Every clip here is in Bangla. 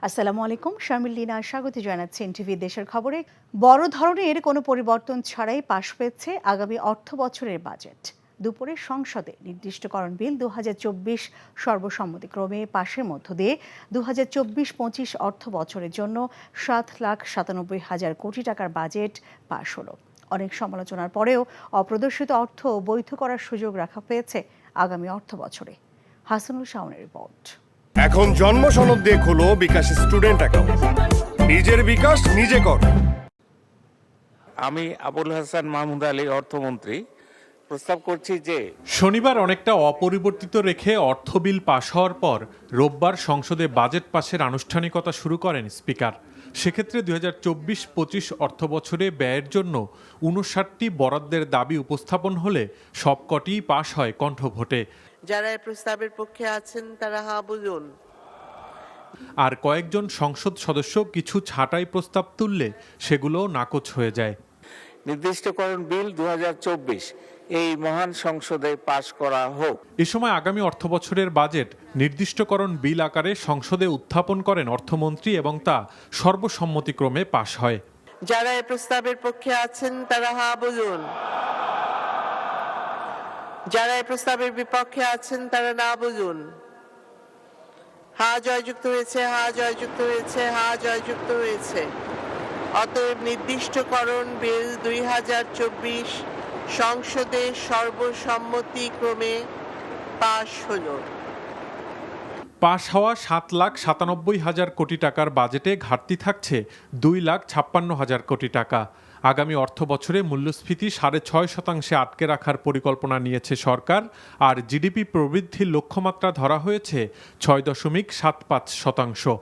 আসসালামু আলাইকুম, শামিল লীনা স্বাগত জানাচ্ছি এনটিভি দেশের খবরে। বড় ধরনের কোনো পরিবর্তন ছাড়াই পাশ পেয়েছে আগামী অর্থ বছরের বাজেট। দুপুরে সংসদে নির্দিষ্টকরণ বিল 2024 সর্বসম্মতিক্রমে পাশের মধ্য দিয়ে 2024-25 অর্থ বছরের জন্য 7,97,000 কোটি টাকার বাজেট পাশ হলো। অনেক সমালোচনার পরেও অপ্রদর্শিত অর্থ বৈধ করার সুযোগ রাখা হয়েছে আগামী অর্থ বছরে। হাসানুল শাওনের রিপোর্ট। এখন জন্ম সনদ দিয়ে খোলো বিকাশ স্টুডেন্ট অ্যাকাউন্ট। নিজের বিকাশ নিজে কর। আমি আবুল হাসান মাহমুদ আলী, অর্থমন্ত্রী, প্রস্তাব করছি যে শনিবার অনেকটা অপরিবর্তিত রেখে অর্থ বিল পাশ হওয়ার পর রোববার সংসদে বাজেট পাশের আনুষ্ঠানিকতা শুরু করেন স্পিকার। সেক্ষেত্রে 2024-25 অর্থ বছরে ব্যয়ের জন্য 59টি বরাদ্দের দাবি উপস্থাপন হলে সবকটিই পাশ হয় কণ্ঠভোটে। যারা এই প্রস্তাবের পক্ষে আছেন তারা হা বুঝুন। আর কয়েকজন সংসদ সদস্য কিছু ছাঁটাই প্রস্তাব তুললে সেগুলো নাকচ হয়ে যায়। নির্দিষ্টকরণ বিল 2024 এই মহান সংসদে পাশ করা হোক। এ সময় আগামী অর্থবছরের বাজেট নির্দিষ্টকরণ বিল আকারে সংসদে উত্থাপন করেন অর্থমন্ত্রী এবং তা সর্বসম্মতিক্রমে পাশ হয়। যারা এই প্রস্তাবের পক্ষে আছেন তারা হা বুঝুন। যারা এই প্রস্তাবের বিপক্ষে আছেন তারা না বুঝুন। হা জয়যুক্ত হয়েছে, হা জয়যুক্ত হয়েছে, হা জয়যুক্ত হয়েছে। অতএব নির্দিষ্টকরণ বিল 2024 সংসদে সর্বসম্মতিক্রমে পাশ হলো। পাশ হওয়া 7,97,000 কোটি টাকার বাজেটে ঘাটতি থাকছে 2,56,000 কোটি টাকা। আগামী অর্থ বছরে মূল্যস্ফীতি 6.5% আটকে রাখার পরিকল্পনা নিয়েছে সরকার, আর জিডিপি প্রবৃদ্ধির লক্ষ্যমাত্রা ধরা হয়েছে 6.75%।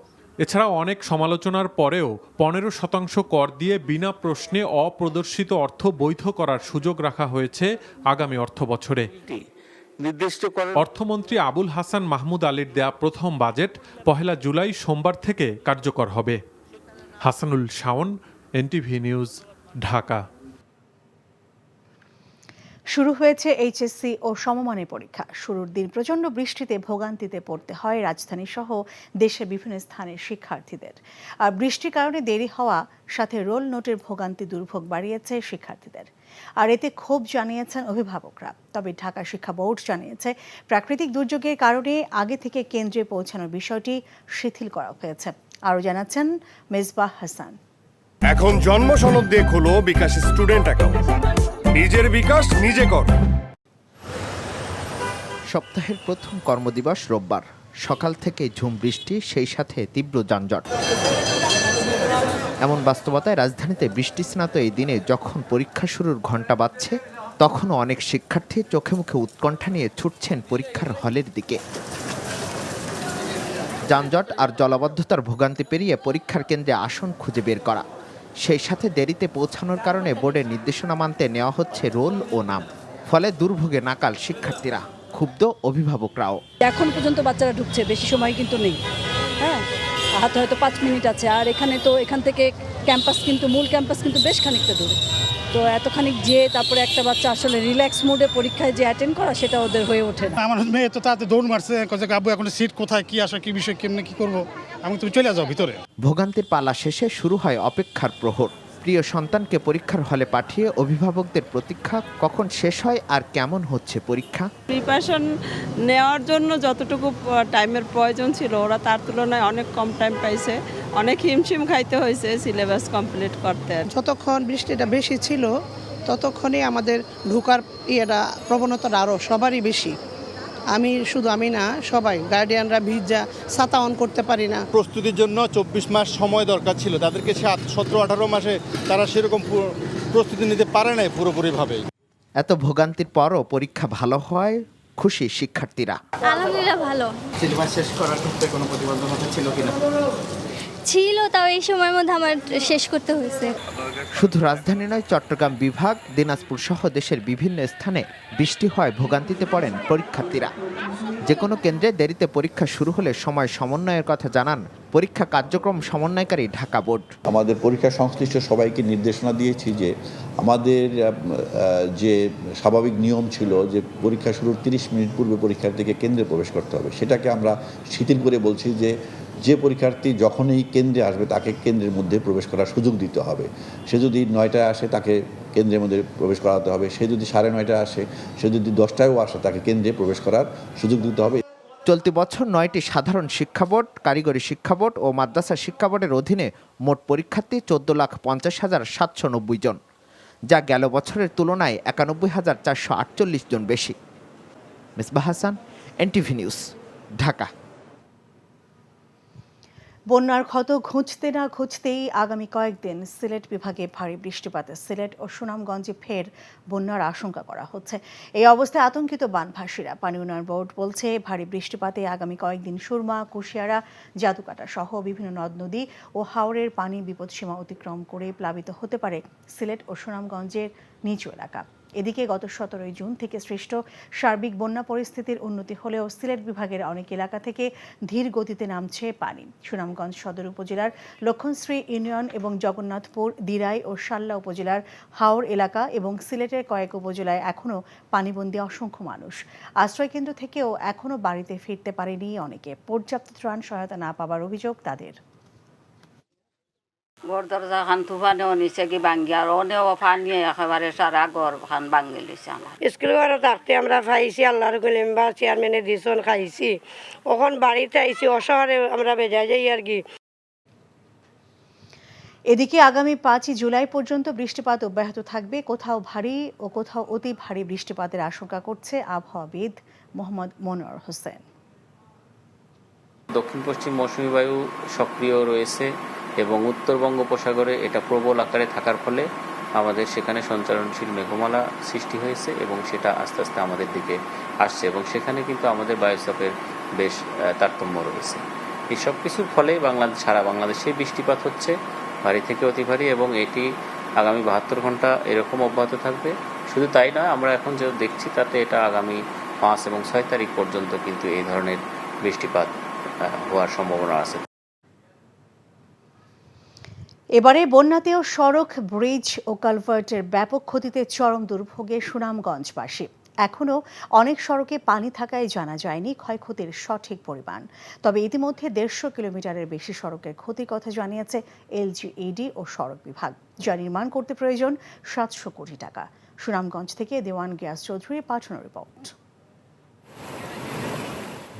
এছাড়াও অনেক সমালোচনার পরেও 15% কর দিয়ে বিনা প্রশ্নে অপ্রদর্শিত অর্থ বৈধ করার সুযোগ রাখা হয়েছে আগামী অর্থ বছরে। অর্থমন্ত্রী আবুল হাসান মাহমুদ আলীর দেয়া প্রথম বাজেট 1 জুলাই সোমবার থেকে কার্যকর হবে। Hasanul Shaon, NTV news, Dhaka. শুরু হয়েছে এইচএসসি ও সমমানের পরীক্ষা। শুরুর দিন প্রচণ্ড বৃষ্টিতে ভোগান্তিতে পড়তে হয় রাজধানী সহ দেশের বিভিন্ন স্থানের শিক্ষার্থীদের। আর বৃষ্টির কারণে দেরি হওয়া সাথে রোল নোটের ভোগান্তি দুর্ভোগ বাড়িয়েছে শিক্ষার্থীদের। আর এতে ক্ষোভ জানিয়েছেন অভিভাবকরা। তবে ঢাকা শিক্ষা বোর্ড জানিয়েছে প্রাকৃতিক দুর্যোগের কারণে আগে থেকে কেন্দ্রে পৌঁছানোর বিষয়টি শিথিল করা হয়েছে। আরও জানাচ্ছেন মেজবাহ হাসান। এখন জন্ম সনদ দিয়ে খোলো বিকাশ স্টুডেন্ট অ্যাকাউন্ট। নিজের বিকাশ নিজে কর। সপ্তাহের প্রথম কর্মদিবস রোববার। সকাল থেকে ঝুম বৃষ্টি, সেই সাথে তীব্র যানজট। এমন বাস্তবতায় রাজধানীতে বৃষ্টিস্নাত এই দিনে যখন পরীক্ষা শুরুর ঘণ্টা বাজছে, তখনও অনেক শিক্ষার্থী চোখে মুখে উৎকণ্ঠা নিয়ে ছুটছেন পরীক্ষার হলের দিকে। যানজট আর জলাবদ্ধতার ভোগান্তি পেরিয়ে পরীক্ষার কেন্দ্রে আসন খুঁজে বের করা, সেই সাথে দেরিতে পৌঁছানোর কারণে বোর্ডের নির্দেশনা মানতে নেওয়া হচ্ছে রোল ও নাম। ফলে দুর্ভোগে নাকাল শিক্ষার্থীরা, ক্ষুব্ধ অভিভাবকরাও। এখন পর্যন্ত বাচ্চারা ঢুকছে, বেশি সময় কিন্তু নেই। হ্যাঁ, হাতে হয়তো 5 মিনিট আছে। আর এখান থেকে ক্যাম্পাস কিন্তু মূল ক্যাম্পাস কিন্তু বেশ খানিকটা দূরে। তো এতখানিক যে তারপরে একটা বাচ্চা আসলে রিল্যাক্স মোডে পরীক্ষায় যে অ্যাটেন্ড করা, সেটা ওদের হয়ে ওঠে না। আমার মেয়ে তো তাতে দৌড় মারছে, আব্বু এখন সিট কোথায়, কি আসে, কি বিষয়, কেমনে কি করবো, আমি তুমি চলে যাও ভিতরে। ভোগান্তির পালা শেষে শুরু হয় অপেক্ষার প্রহর। প্রিয় সন্তানকে পরীক্ষার হলে পাঠিয়ে অভিভাবকদের প্রতীক্ষা, কখন শেষ হয় আর কেমন হচ্ছে পরীক্ষা। প্রিপারেশন নেওয়ার জন্য যতটুকু টাইমের প্রয়োজন ছিল, ওরা তার তুলনায় অনেক কম টাইম পাইছে। অনেক হিমশিম খাইতে হয়েছে সিলেবাস কমপ্লিট করতে। যতক্ষণ বৃষ্টিটা বেশি ছিল ততক্ষণই আমাদের ঢোকার প্রবণতাটা আরও সবারই বেশি। আমি না, সবাই গার্ডিয়ানরা ভিজা, ছাতা অন করতে পারি না। প্রস্তুতির জন্য 24 মাস সময় দরকার ছিল, তাদেরকে 17-18 মাসে তারা সেরকম প্রস্তুতি নিতে পারে নাই পুরোপুরিভাবে। এত ভোগান্তির পরও পরীক্ষা ভালো হয়, খুশি শিক্ষার্থীরা। আলহামদুলিল্লাহ ভালো। সিলেবাস শেষ করার ক্ষেত্রে কোনো প্রতিবন্ধকতা ছিল কিনা? ছিল, তাও এই সময়ের মধ্যে আমার শেষ করতে হয়েছে। শুধু রাজধানী নয়, চট্টগ্রাম বিভাগ, দিনাজপুর সহ দেশের বিভিন্ন স্থানে বৃষ্টি হয়, ভোগান্তিতে পড়েন পরীক্ষার্থীরা। যে কোনো কেন্দ্রে দেরিতে পরীক্ষা শুরু হলে সময় সমন্বয়ের কথা জানান পরীক্ষা কার্যক্রম সমন্বয়কারী ঢাকা বোর্ড। আমাদের পরীক্ষা সংশ্লিষ্ট সবাইকে নির্দেশনা দিয়েছি যে আমাদের যে স্বাভাবিক নিয়ম ছিল যে পরীক্ষা শুরুর 30 মিনিট পূর্বে পরীক্ষার্থীকে কেন্দ্রে প্রবেশ করতে হবে, সেটাকে আমরা শিথিল করে বলছি যে যে পরীক্ষার্থী যখনই কেন্দ্রে আসবে তাকে কেন্দ্রের মধ্যে প্রবেশ করার সুযোগ দিতে হবে। সে যদি 9টায় আসে তাকে কেন্দ্রের মধ্যে প্রবেশ করাতে হবে, সে যদি 9:30 আসে, সে যদি 10টায়ও আসে তাকে কেন্দ্রে প্রবেশ করার সুযোগ দিতে হবে। চলতি বছর 9টি সাধারণ শিক্ষা বোর্ড, কারিগরি শিক্ষা বোর্ড ও মাদ্রাসা শিক্ষা বোর্ডের অধীনে মোট পরীক্ষার্থী 14,50,790 জন, যা গেল বছরের তুলনায় 91,448 জন বেশি। Misbah Hasan, NTV news, Dhaka. বন্যার ক্ষত ঘুঁচতে না ঘুঁচতেই আগামী কয়েকদিন সিলেট বিভাগে ভারী বৃষ্টিপাতে সিলেট ও সুনামগঞ্জে ফের বন্যার আশঙ্কা করা হচ্ছে। এই অবস্থায় আতঙ্কিত বানভাসীরা। পানি উন্নয়ন বোর্ড বলছে, ভারী বৃষ্টিপাতে আগামী কয়েকদিন সুরমা, কুশিয়ারা, জাদুকাটা সহ বিভিন্ন নদ নদী ও হাওরের পানি বিপদসীমা অতিক্রম করে প্লাবিত হতে পারে সিলেট ও সুনামগঞ্জের নিচু এলাকা। এদিকে গত 17 জুন থেকে সৃষ্ট সার্বিক বন্যা পরিস্থিতির উন্নতি হলেও সিলেট বিভাগের অনেক এলাকা থেকে ধীর গতিতে নামছে পানি। সুনামগঞ্জ সদর উপজেলার লক্ষণশ্রী ইউনিয়ন এবং জগন্নাথপুর, দিরাই ও শাল্লা উপজেলার হাওর এলাকা এবং সিলেটের কয়েক উপজেলায় এখনও পানিবন্দী অসংখ্য মানুষ। আশ্রয়কেন্দ্র থেকেও এখনও বাড়িতে ফিরতে পারেনি অনেকে। পর্যাপ্ত ত্রাণ সহায়তা না পাওয়ার অভিযোগ তাদের। ঘর দরজা খান তুফানে নিচে কি ভাঙ্গি আর অনেও পানি একেবারে সারা ঘর খান ভাঙ্গি লিছে আমার। স্কুল ঘরে থাকতে আমরা পাইছি, আল্লাহর গলিম বা চেয়ারম্যানে দিছন খাইছি, ওখান বাড়িতে আইছি অসহারে আমরা বেজায় যাই আর কি। এদিকে আগামী 5 জুলাই পর্যন্ত বৃষ্টিপাত অব্যাহত থাকবে। কোথাও ভারী ও কোথাও অতি ভারী বৃষ্টিপাতের আশঙ্কা করছে আবহাওয়াবিদ মোহাম্মদ মনোয়ার হোসেন। দক্ষিণ পশ্চিম মৌসুমী বায়ু সক্রিয় রয়েছে এবং উত্তর বঙ্গোপসাগরে এটা প্রবল আকারে থাকার ফলে আমাদের সেখানে সঞ্চালনশীল মেঘমালা সৃষ্টি হয়েছে এবং সেটা আস্তে আস্তে আমাদের দিকে আসছে এবং সেখানে কিন্তু আমাদের বায়ুচাপের বেশ তারতম্য রয়েছে। এই সব কিছুর ফলে সারা বাংলাদেশে বৃষ্টিপাত হচ্ছে, ভারী থেকে অতি ভারী, এবং এটি আগামী 72 ঘন্টা এরকম অব্যাহত থাকবে। শুধু তাই নয়, আমরা এখন যে দেখছি তাতে এটা আগামী 5 এবং 6 তারিখ পর্যন্ত কিন্তু এই ধরনের বৃষ্টিপাত হওয়ার সম্ভাবনা আছে। এবারে বন্যাতেও সড়ক, ব্রিজ ও কালভার্টের ব্যাপক ক্ষতিতে চরম দুর্ভোগে সুনামগঞ্জবাসী। এখনও অনেক সড়কে পানি থাকায় জানা যায়নি ক্ষয়ক্ষতির সঠিক পরিমাণ। তবে ইতিমধ্যে 150 কিলোমিটারের বেশি সড়কের ক্ষতির কথা জানিয়েছে এলজিইডি ও সড়ক বিভাগ, যা নির্মাণ করতে প্রয়োজন 700 কোটি টাকা। সুনামগঞ্জ থেকে দেওয়ান গিয়াস চৌধুরীর পাঠানো রিপোর্ট।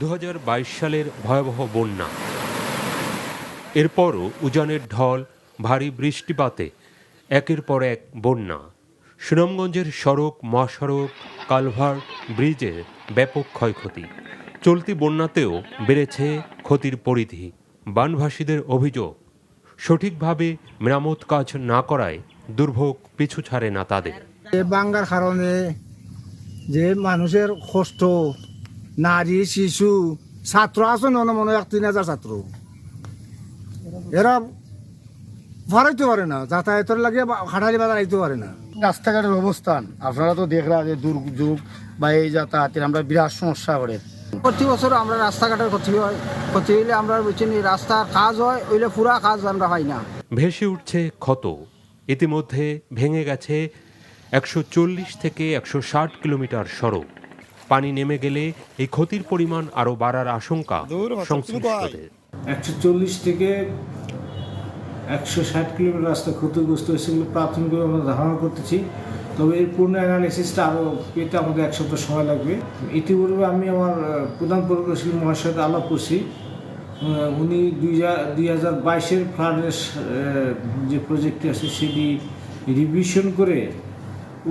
2022 সালের ভয়াবহ বন্যা, এরপরও উজানের ঢল, ভারী বৃষ্টিপাতে একের পর এক বন্যা। সুনামগঞ্জের সড়ক, মহাসড়ক, কালভার্ট, ব্রিজের ব্যাপক ক্ষয়ক্ষতি। চলতি বন্যাতেও বেড়েছে ক্ষতির পরিধি। বানভাসীদের অভিযোগ, সঠিকভাবে মেরামত কাজ না করায় দুর্ভোগ পিছু ছাড়ে না তাদের। বাঙ্গার কারণে যে মানুষের কষ্ট, নারী, শিশু, ছাত্র আছে মনে হয় 3,000 ছাত্র, এরা ভাড়াইতে পারে না, যাতায়াতের লাগে হাটারি বাজার আইতে পারে না। রাস্তাঘাটের অবস্থান আপনারা তো দেখলাম যে দুর্যোগ বা এই যাতায়াতের আমরা বিরাট সমস্যা করে। প্রতি বছর আমরা রাস্তাঘাটের ক্ষতি হইলে আমরা বুঝছি রাস্তার কাজ হয়, ওইলে পুরা কাজ আমরা পাই না। ভেসে উঠছে ক্ষত। ইতিমধ্যে ভেঙে গেছে 140 থেকে 160 কিলোমিটার সড়ক। পানি নেমে গেলে এই ক্ষতির পরিমাণ আরও বাড়ার আশঙ্কা সংশ্লিষ্টদের। 140 থেকে 160 কিলোমিটার রাস্তা ক্ষতিগ্রস্ত হয়েছে বলে প্রাথমিকভাবে আমরা ধারণা করতেছি। তবে এর পূর্ণ অ্যানালিসিসটা আরও পেতে আমাদের 1 সপ্তাহ সময় লাগবে। ইতিপূর্বে আমি আমার প্রধান প্রকৌশলী মহাশয়ের সাথে আলাপ করছি। উনি 2022-এর ফ্লাডের যে প্রজেক্টটি আছে সেটি রিভিশন করে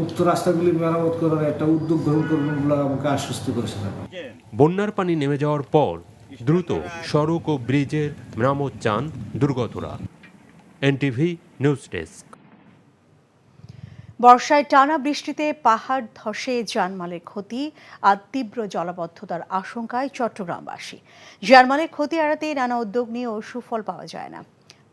উক্ত রাস্তাগুলি মেরামত করার একটা উদ্যোগ গ্রহণ করবেন বলে আমাকে আশ্বস্ত করেছিলেন। বন্যার পানি নেমে যাওয়ার পর দ্রুত সড়ক ও ব্রিজের মেরামত চান দুর্গতরা। NTV news desk. বর্ষায় টানা বৃষ্টিতে পাহাড় ধসে জানমালের ক্ষতি আর তীব্র জলাবদ্ধতার আশঙ্কায় চট্টগ্রামবাসী। জানমালের ক্ষতি এড়াতে নানা উদ্যোগ নিয়েও সুফল পাওয়া যায় না।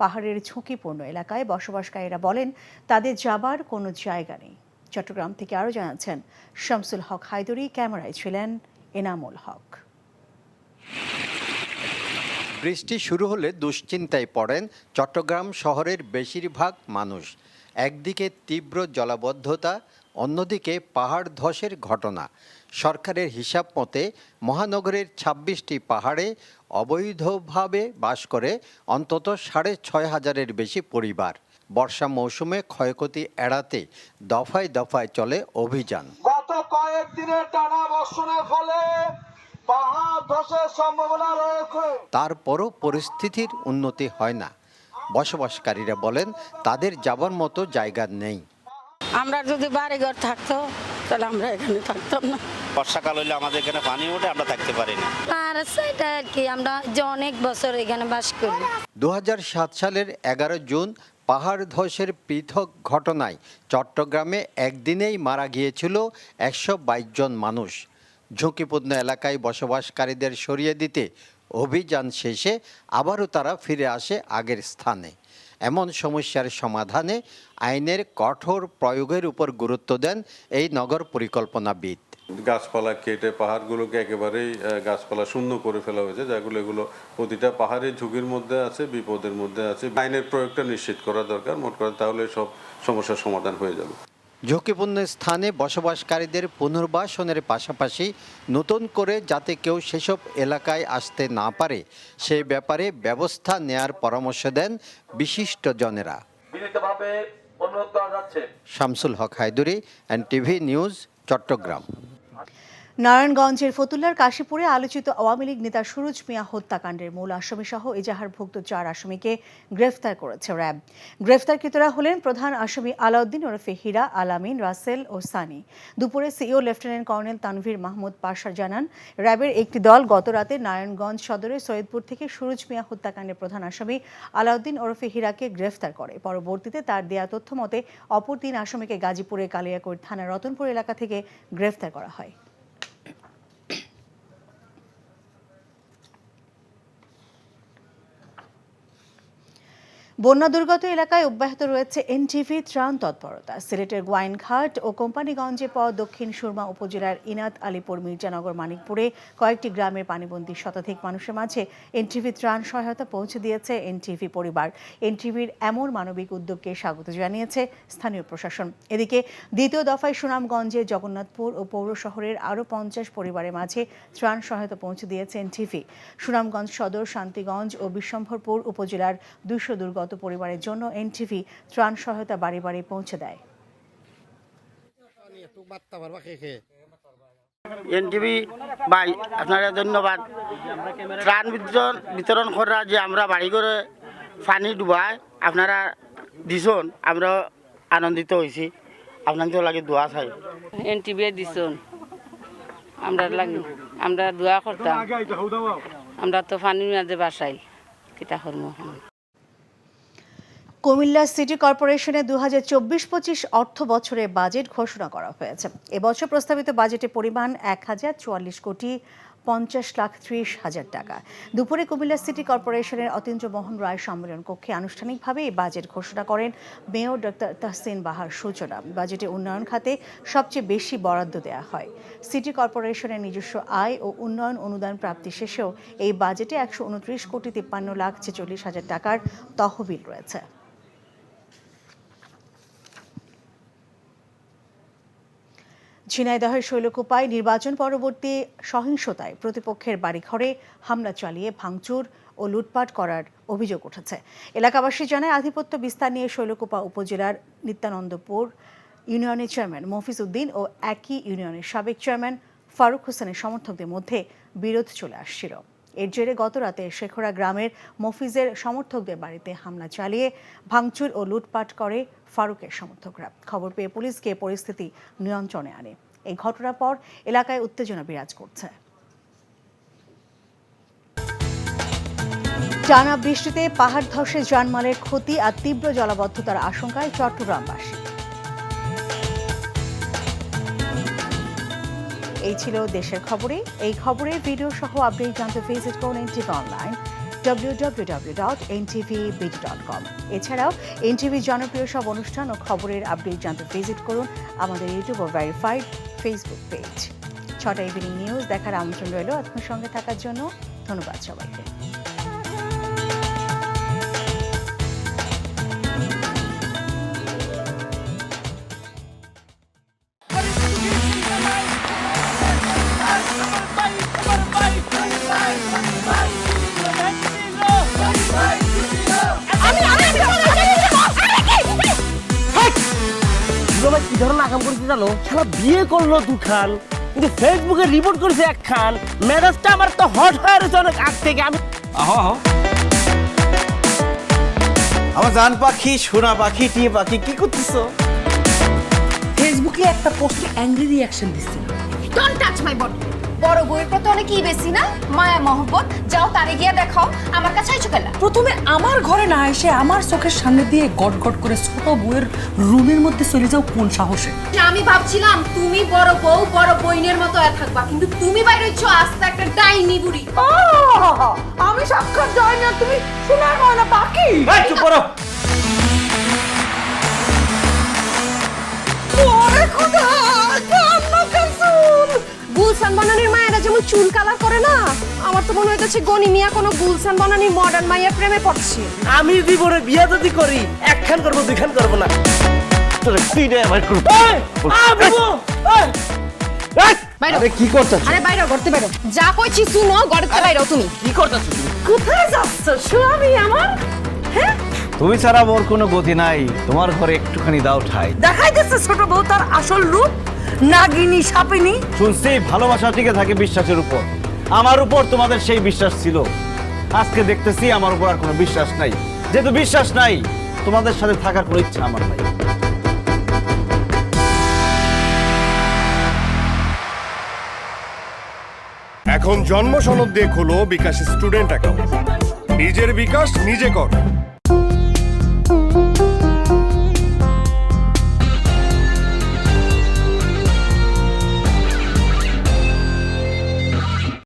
পাহাড়ের ঝুঁকিপূর্ণ এলাকায় বসবাসকারীরা বলেন তাদের যাবার কোনো জায়গা নেই। চট্টগ্রাম থেকে আরও জানাচ্ছেন শামসুল হক হায়দরি, ক্যামেরায় ছিলেন এনামুল হক। বৃষ্টি শুরু হলে দুশ্চিন্তায় পড়েন চট্টগ্রাম শহরের বেশিরভাগ মানুষ। একদিকে তীব্র জলাবদ্ধতা, অন্যদিকে পাহাড় ধসের ঘটনা। সরকারের হিসাব মতে মহানগরের ২৬টি পাহাড়ে অবৈধভাবে বাস করে অন্তত ৬,৫০০-এর বেশি পরিবার। বর্ষা মৌসুমে ক্ষয়ক্ষতি এড়াতে দফায় দফায় চলে অভিযান। গত কয়েকদিনের টানা বর্ষণের ফলে পাহাড় ধসের সম্ভাবনা রয়েছে। তারপরও পরিস্থিতির উন্নতি হয় না। বসবাসকারীরা বলেন তাদের যাবার মতো জায়গা নেই। আমরা যদি বাড়িঘর থাকতো তাহলে আমরা এখানে থাকতাম না। বর্ষাকাল হইলে আমাদের এখানে পানি ওঠে, আমরা থাকতে পারি না। আর সেটা আর কি, আমরা যে অনেক বছর এখানে বাস করি। ২০০৭ সালের ১১ জুন পাহাড় ধসের পৃথক ঘটনায় চট্টগ্রামে একদিনেই মারা গিয়েছিল ১২২ জন মানুষ। ঝুঁকিপূর্ণ এলাকায় বসবাসকারীদের সরিয়ে দিতে অভিযান শেষে আবারও তারা ফিরে আসে আগের স্থানে। এমন সমস্যার সমাধানে আইনের কঠোর প্রয়োগের উপর গুরুত্ব দেন এই নগর পরিকল্পনাবিদ। গাছপালা কেটে পাহাড়গুলোকে একেবারেই গাছপালা শূন্য করে ফেলা হয়েছে, এগুলো প্রতিটা পাহাড়ের ঝুঁকির মধ্যে আছে, বিপদের মধ্যে আছে। আইনের প্রয়োগটা নিশ্চিত করা দরকার মোট কথা, তাহলে সব সমস্যার সমাধান হয়ে যাবে। ঝুঁকিপূর্ণ স্থানে বসবাসকারীদের পুনর্বাসনের পাশাপাশি নতুন করে যাতে কেউ সেসব এলাকায় আসতে না পারে সে ব্যাপারে ব্যবস্থা নেয়ার পরামর্শ দেন বিশিষ্টজনেরা। শামসুল হক হায়দুরি, এনটিভি নিউজ, চট্টগ্রাম। নারায়ণগঞ্জের ফতুল্লার কাশীপুরে আলোচিত আওয়ামী লীগ নেতা সুরুজ মিয়া হত্যাকাণ্ডের মূল আসামি সহ এজাহারভুক্ত ৪ আসামিকে গ্রেফতার করেছে র্যাব। গ্রেফতারকৃতরা হলেন প্রধান আসামি আলাউদ্দিন ওরফে হীরা, আলামিন, রাসেল ও সানি। দুপুরে CEO lieutenant colonel Tanvir Mahmud Pasha জানান, র্যাবের একটি দল গতরাতে নারায়ণগঞ্জ সদরের সৈয়দপুর থেকে সুরুজ মিয়া হত্যাকাণ্ডের প্রধান আসামি আলাউদ্দিন ওরফে হীরাকে গ্রেফতার করে। পরবর্তীতে তার দেয়া তথ্য মতে অপর ৩ আসামিকে গাজীপুরের কালিয়াকৈর থানার রতনপুর এলাকা থেকে গ্রেফতার করা হয়। বন্যা দুর্গত এলাকায় অব্যাহত রয়েছে এনটিভি ত্রাণ তৎপরতা। সিলেটের গোয়াইনঘাট ও কোম্পানিগঞ্জে পাওয়া দক্ষিণ সুরমা উপজেলার ইনাত আলীপুর, মির্জানগর, মানিকপুরে কয়েকটি গ্রামের পানিবন্দী শতাধিক মানুষের মাঝে এনটিভি ত্রাণ সহায়তা পৌঁছে দিয়েছে এনটিভি পরিবার। এনটিভির এমন মানবিক উদ্যোগকে স্বাগত জানিয়েছে স্থানীয় প্রশাসন। এদিকে দ্বিতীয় দফায় সুনামগঞ্জে জগন্নাথপুর ও পৌর শহরের আরও ৫০ পরিবারের মাঝে ত্রাণ সহায়তা পৌঁছে দিয়েছে এনটিভি। সুনামগঞ্জ সদর, শান্তিগঞ্জ ও বিশ্বম্ভরপুর উপজেলার ২০০ দুর্গত পরিবারের জন্য এনটিভি ত্রাণ সহায়তা বাড়ি বাড়ি পৌঁছে দেয়। এনটিভি ভাই আপনারা ধন্যবাদ। ত্রাণ বিতরণ করা যে আমরা বাড়ি করে পানি ডুবাই আপনারা দিছন, আমরা আনন্দিত হয়েছি। আপনাদের লাগে দোয়া চাই। এনটিভি দিছন আমরা দোয়া করতাম, আমরা তো পানির মাঝে বাসাই কিতা করব। কুমিল্লা সিটি কর্পোরেশনের ২০২৪-২৫ অর্থ বছরের বাজেট ঘোষণা করা হয়েছে। এবছর প্রস্তাবিত বাজেটের পরিমাণ ১,০৪৪,৫০,৩০,০০০ টাকা। দুপুরে কুমিল্লা সিটি কর্পোরেশনের অতীন্দ্রমোহন রায় সম্মেলন কক্ষে আনুষ্ঠানিকভাবে এই বাজেট ঘোষণা করেন মেয়র ডক্টর তাহসিন বাহার সূচনা। বাজেটে উন্নয়ন খাতে সবচেয়ে বেশি বরাদ্দ দেওয়া হয়। সিটি কর্পোরেশনের নিজস্ব আয় ও উন্নয়ন অনুদান প্রাপ্তি শেষেও এই বাজেটে ১২৯,৫৩,৪৬,০০০ টাকার তহবিল রয়েছে। ঝিনাইদহের শৈলকুপায় নির্বাচন পরবর্তী সহিংসতায় প্রতিপক্ষের বাড়িঘরে হামলা চালিয়ে ভাঙচুর ও লুটপাট করার অভিযোগ উঠেছে। এলাকাবাসী জানায়, আধিপত্য বিস্তার নিয়ে শৈলকুপা উপজেলার নিত্যানন্দপুর ইউনিয়নের চেয়ারম্যান মফিজ উদ্দিন ও একই ইউনিয়নের সাবেক চেয়ারম্যান ফারুক হোসেনের সমর্থকদের মধ্যে বিরোধ চলে আসছিল। এর জেরে গতরাতে শেখরা গ্রামের মফিজের সমর্থকদের বাড়িতে হামলা চালিয়ে ভাঙচুর ও লুটপাট করে ফারুকের সমর্থকরা। খবর পেয়ে পুলিশ গিয়ে পরিস্থিতি নিয়ন্ত্রণে আনে। এই ঘটনার পর এলাকায় উত্তেজনা বিরাজ করছে। টানা বৃষ্টিতে পাহাড় ধসে জানমালের ক্ষতি আর তীব্র জলাবদ্ধতার আশঙ্কায় চট্টগ্রামবাসী। এই ছিল দেশের খবরে। এই খবরের ভিডিও সহ আপডেট জানতে ভিজিট করুন এনটিভি অনলাইন www.ntvbd.com। এছাড়াও এনটিভি জনপ্রিয় সব অনুষ্ঠান ও খবরের আপডেট জানতে ভিজিট করুন আমাদের ইউটিউব ও ভেরিফাইড ফেসবুক পেজ। ৬টা ইভিনিং নিউজ দেখার আমন্ত্রণ রইল। আপনার সঙ্গে থাকার জন্য ধন্যবাদ সবাইকে। ধরনের আকাম করেছে জানো? শালা বিয়ে করলো দুখান, কিন্তু ফেসবুকে রিপোর্ট করেছে একখান। মেজাজটা আমার তো হট হয়ে রয়েছে অনেক আগ থেকে। আমি আমার জান পাখি, সোনা পাখি, টিয়ে পাখি, কি করতেছো? ফেসবুকে একটা পোস্টে অ্যাংরি রিঅ্যাকশন দিচ্ছিল। Don't touch my body. বড় বউয়ের প্রতি অনেকই বেশি না মায়া মহব্বত, যাও তারে গিয়া দেখাও, আমার কাছে আইছো কেলা? প্রথমে আমার ঘরে না এসে আমার চোখের সামনে দিয়ে গট গট করে ছোট বউয়ের রুমের মধ্যে চলে যাও কোন সাহসে? আমি ভাবছিলাম তুমি বড় বউ বড় বইনের মতো থাকবা, কিন্তু তুমি বাইরে হচ্ছ আস্তে একটা ডাইনি বুড়ি। আমি সাক্ষাৎ ডাইনি আর তুমি সোনার ময়না পাখি। চুপ করো। ওরে খোদা, জান্নাতের চুল। গুলশান বনানীর মায়েরা যেমন চুল কালার করে না, আমার তো মনে হইতেছে গনি মিয়া কোনো গুলশান বনানীর মডার্ন মাইয়া প্রেমে পড়ছে। আমি জীবনে বিয়ে যদি করি একখান করবো, দুইখান করবো না। তোরে পিড়ে আমার করব। আরে কি করতেছ? আরে বাইরে করতে বাইরে। যা কইছি শুনো, গড়তে বাইরে তুমি। কি করতেছ তুমি? কোথায় যাচ্ছ স্বামী আমার? হ্যাঁ, তুমি ছাড়া মোর কোনো গতি নাই, তোমার ঘরে একটুখানি দাও ঠাই। দেখাইতেছে ছোট বউ তার আসল রূপ, নাগিনী সাপিনী। শুনছি ভালোবাসা টিকে থাকে বিশ্বাসের উপর। আমার উপর তোমাদের সেই বিশ্বাস ছিল, আজকে দেখতেছি আমার উপর আর কোনো বিশ্বাস নাই। যেহেতু বিশ্বাস নাই, তোমাদের সাথে থাকার কোনো ইচ্ছা আমার নাই। এখন জন্ম সনদ দিয়ে খোলো বিকাশ স্টুডেন্ট অ্যাকাউন্ট। নিজের বিকাশ নিজে কর।